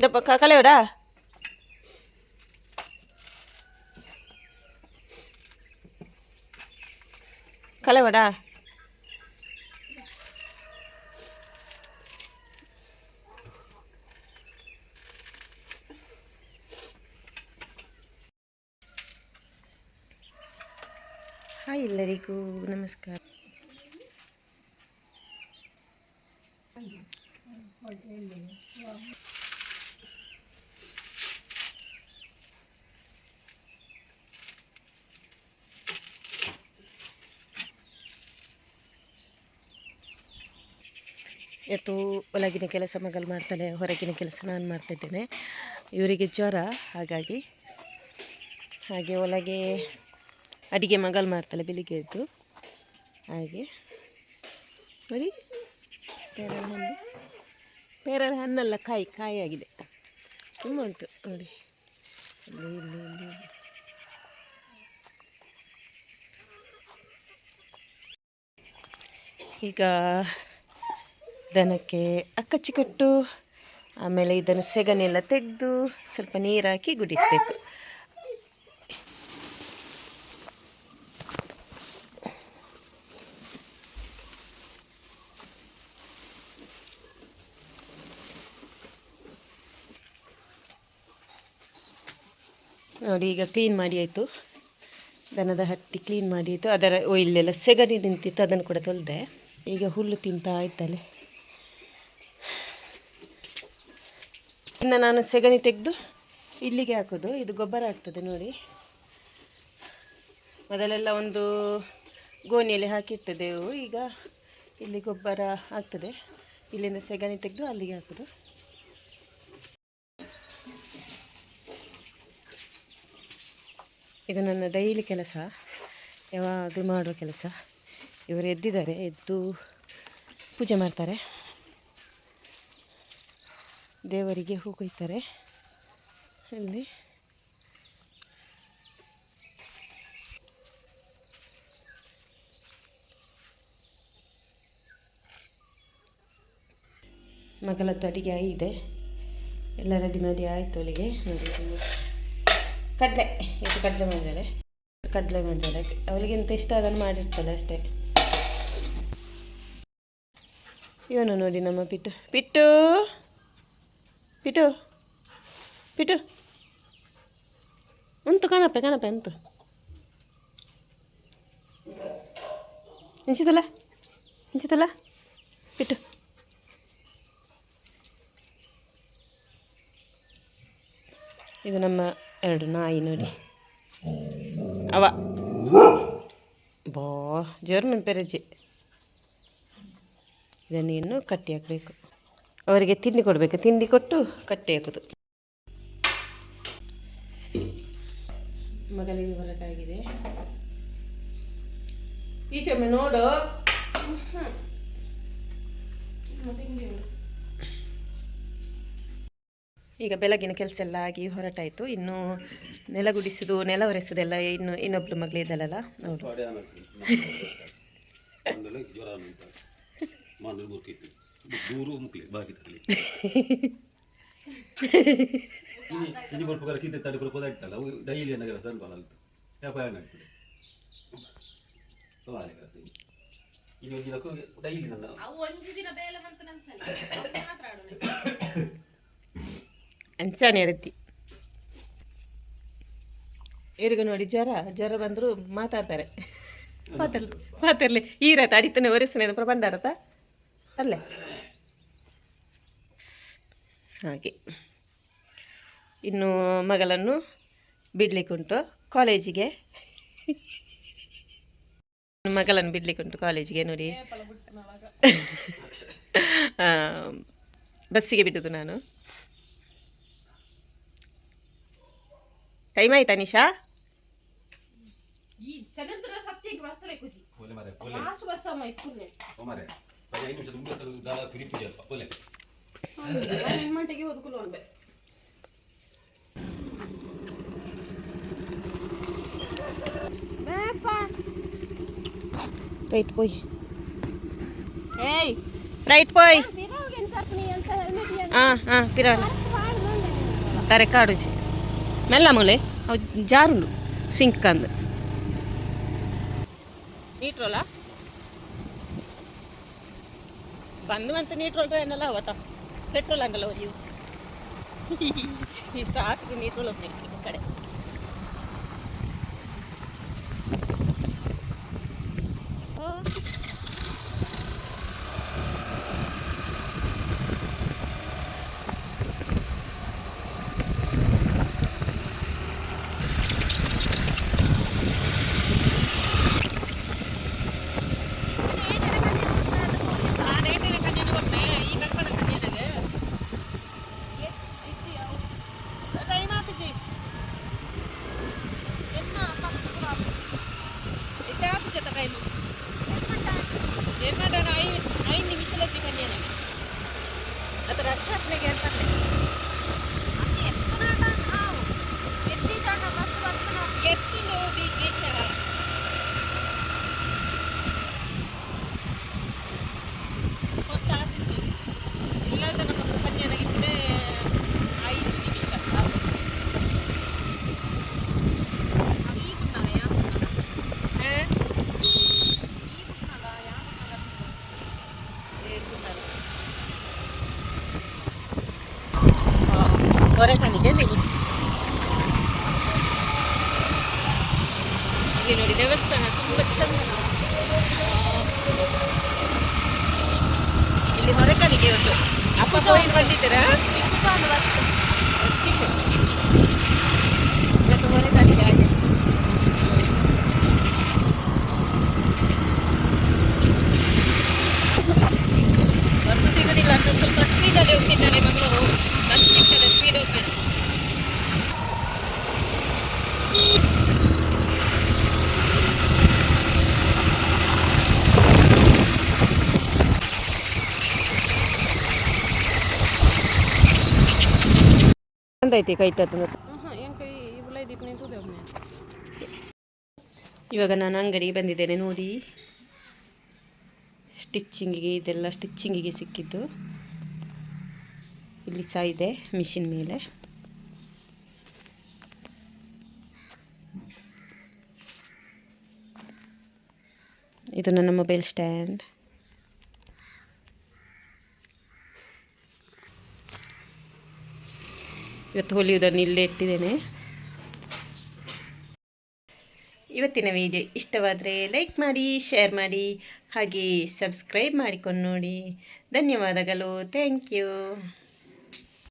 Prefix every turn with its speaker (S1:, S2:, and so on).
S1: ದಪ್ಪ ಕಲೆಯೋಡ ಕಲೆಯೋಡ ಹಾಯ್ ಎಲ್ಲರಿಗೂ ನಮಸ್ಕಾರ. ಇವತ್ತು ಒಳಗಿನ ಕೆಲಸ ಮಗಳು ಮಾಡ್ತಾನೆ, ಹೊರಗಿನ ಕೆಲಸ ನಾನು ಮಾಡ್ತಾಯಿದ್ದೇನೆ. ಇವರಿಗೆ ಜ್ವರ, ಹಾಗೆ ಒಳಗೆ ಅಡಿಗೆ ಮಗಳು ಮಾಡ್ತಾಳೆ ಬೆಳಿಗ್ಗೆ ಎದ್ದು. ಹಾಗೆ ನೋಡಿ, ಪೇರಳೆ ಹಣ್ಣೆಲ್ಲ ಕಾಯಿ ಆಗಿದೆ, ತುಂಬ ಉಂಟು ನೋಡಿ. ಇಲ್ಲಿ ಈಗ ದನಕ್ಕೆ ಅಕ್ಕಚ್ಚಿ ಕೊಟ್ಟು ಆಮೇಲೆ ಇದನ್ನು ಸೆಗಣೆಲ್ಲ ತೆಗೆದು ಸ್ವಲ್ಪ ನೀರು ಹಾಕಿ ಗುಡಿಸಬೇಕು. ನೋಡಿ, ಈಗ ಕ್ಲೀನ್ ಮಾಡಿ ಆಯಿತು, ದನದ ಹಟ್ಟಿ ಕ್ಲೀನ್ ಮಾಡಿ ಆಯಿತು. ಅದರ ಇಲ್ಲೆಲ್ಲ ಸೆಗಣಿ ನಿಂತಿತ್ತು, ಅದನ್ನು ಕೂಡ ತೊಳೆದೆ. ಈಗ ಹುಲ್ಲು ತಿಂತಾ ಇದ್ದಾಳೆ. ಇನ್ನು ನಾನು ಸೆಗಣಿ ತೆಗೆದು ಇಲ್ಲಿಗೆ ಹಾಕೋದು, ಇದು ಗೊಬ್ಬರ ಆಗ್ತದೆ ನೋಡಿ. ಮೊದಲೆಲ್ಲ ಒಂದು ಗೋಣಿಯಲ್ಲಿ ಹಾಕಿರ್ತದೆವು, ಈಗ ಇಲ್ಲಿ ಗೊಬ್ಬರ ಆಗ್ತದೆ. ಇಲ್ಲಿಂದ ಸೆಗಣಿ ತೆಗೆದು ಅಲ್ಲಿಗೆ ಹಾಕೋದು. ಇದು ನನ್ನ ಡೈಲಿ ಕೆಲಸ, ಯಾವಾಗಲೂ ಮಾಡುವ ಕೆಲಸ. ಇವರು ಎದ್ದಿದ್ದಾರೆ, ಎದ್ದು ಪೂಜೆ ಮಾಡ್ತಾರೆ, ದೇವರಿಗೆ ಹೂ ಕೊಯ್ತಾರೆ. ಅಲ್ಲಿ ಮಗಳದ್ದು ಅಡಿಗೆ ಆಗಿದೆ, ಎಲ್ಲ ರೆಡಿ ಮಾಡಿ ಆಯಿತು. ಅವಳಿಗೆ ನೋಡಿ, ಕಡಲೆ ಮಾಡಿದ್ದಾಳೆ. ಅವಳಿಗೆಂತ ಇಷ್ಟ ಅದನ್ನು ಮಾಡಿರ್ತಾಳೆ ಅಷ್ಟೇ. ಇವನು ನೋಡಿ ನಮ್ಮ ಪಿಟ್ಟು ಉಂಟು ಕಾಣಪ್ಪೆ ಉಂಟು. ಇಂಚಿತಲ್ಲ ಪಿಟ್ಟು. ಇದು ನಮ್ಮ 2 ನಾಯಿ ನೋಡಿ. ಅವ ಜರ್ಮನ್ ಪೆರಜೆ. ಇದನ್ನು ಇನ್ನು ಕಟ್ಟಿ ಹಾಕಬೇಕು, ಅವರಿಗೆ ತಿಂಡಿ ಕೊಡಬೇಕು. ತಿಂಡಿ ಕೊಟ್ಟು ಕಟ್ಟಿ ಹಾಕೋದು. ಮಗಳಿಗೆ ಹೊರಟಾಗಿದೆ. ಈಚೊಮ್ಮೆ ನೋಡು. ಈಗ ಬೆಳಗಿನ ಕೆಲಸ ಎಲ್ಲ ಆಗಿ ಹೊರಟಾಯಿತು. ಇನ್ನು ನೆಲ ಗುಡಿಸೋದು, ನೆಲ ಒರೆಸೋದೆಲ್ಲ ಇನ್ನೊಬ್ಳು ಮಗಳು ಇದ್ದಲ್ಲ ನೋಡು. ಅಂಚಾನೆ ರೀತಿ ಇವ್ರಿಗೆ ನೋಡಿ, ಜ್ವರ ಬಂದರೂ ಮಾತಾಡ್ತಾರೆ. ಮಾತಾಡಲಿ ಈರತ್ತ ಅಡಿತಾನೆ ಒರೆಸನೆ ಪ್ರಬಂಧಾರತ ಅಲ್ಲೇ. ಹಾಗೆ ಇನ್ನು ಮಗಳನ್ನು ಬಿಡ್ಲಿಕ್ಕುಂಟು ಕಾಲೇಜಿಗೆ. ನೋಡಿ. ಬಸ್ಸಿಗೆ ಬಿಟ್ಟುದು ನಾನು. ಟೈಮ್ ಆಯ್ತಾ ನಿಶಾ? ರೈಟ್ ಪೋಯ್. ರೈಟ್ ಪೋಯ್. ಹಾಂ ಪಿರಾನ ತರಕಾಡು ಮೆಲ್ಲ ಮೂಲೆ ಅವು ಜಾರುಂಡು ಸ್ವಿಂಕ್ ಅಂದು ನೀಟ್ರೋಲ ಬಂದು ಅಂತ ನೀಟ್ರೋಲ್ ಏನಲ್ಲ ಅವತ್ತ ಪೆಟ್ರೋಲ್ ಹಂಗಲ್ಲ ನೀವು ಈ ಸ್ಟಾರ್ಟ್ಗೆ ನೀಟ್ರೋಲ್ ಹೋಗ್ಬೇಕು ಈ ಕಡೆ ಹೊರಕಣಿಗೆ ಇಲ್ಲಿ ನೋಡಿ ದೇವಸ್ಥಾನ ತುಂಬ ಚಂದ ಇಲ್ಲಿ ಹೊರಕಣಿಗೆ ಒಂದು ಅಪ್ಪ ಹೋಗಿ ಬಂದಿದ್ದೀರಾ ಇವತ್ತು ಹೊರಕಣಿಗೆ ಹಾಗೆ ಬಸ್ಸು ಸಿಗೋದಿಲ್ಲ ಅಂತ ಸ್ವಲ್ಪ ಸ್ಪೀಡಲ್ಲಿ ಹೋಗ್ತಿದ್ದಾನೆ ಮಗಳು ಬಸ್ ಸಿಗ್ತದೆ ಸ್ಪೀಡ್ ಹೋಗ್ಬೇಡ ಐತಿ ಕೈಟದ್ದು ಇವಾಗ ನಾನು ಅಂಗಡಿಗೆ ಬಂದಿದ್ದೇನೆ ನೋಡಿ ಸ್ಟಿಚ್ಚಿಂಗಿಗೆ ಇದೆಲ್ಲ ಸ್ಟಿಚ್ಚಿಂಗಿಗೆ ಸಿಕ್ಕಿದ್ದು ಇಲ್ಲಿ ಸಹ ಇದೆ ಮಿಷಿನ್ ಮೇಲೆ ಇದು ನನ್ನ ಮೊಬೈಲ್ ಸ್ಟ್ಯಾಂಡ್ ಇವತ್ತು ಹೊಲಿಯುವುದನ್ನು ಇಲ್ಲೇ ಇಟ್ಟಿದ್ದೇನೆ ಇವತ್ತಿನ ವಿಡಿಯೋ ಇಷ್ಟವಾದರೆ ಲೈಕ್ ಮಾಡಿ ಶೇರ್ ಮಾಡಿ ಹಾಗೆ ಸಬ್ಸ್ಕ್ರೈಬ್ ಮಾಡಿಕೊಂಡು ನೋಡಿ ಧನ್ಯವಾದಗಳು ಥ್ಯಾಂಕ್ ಯು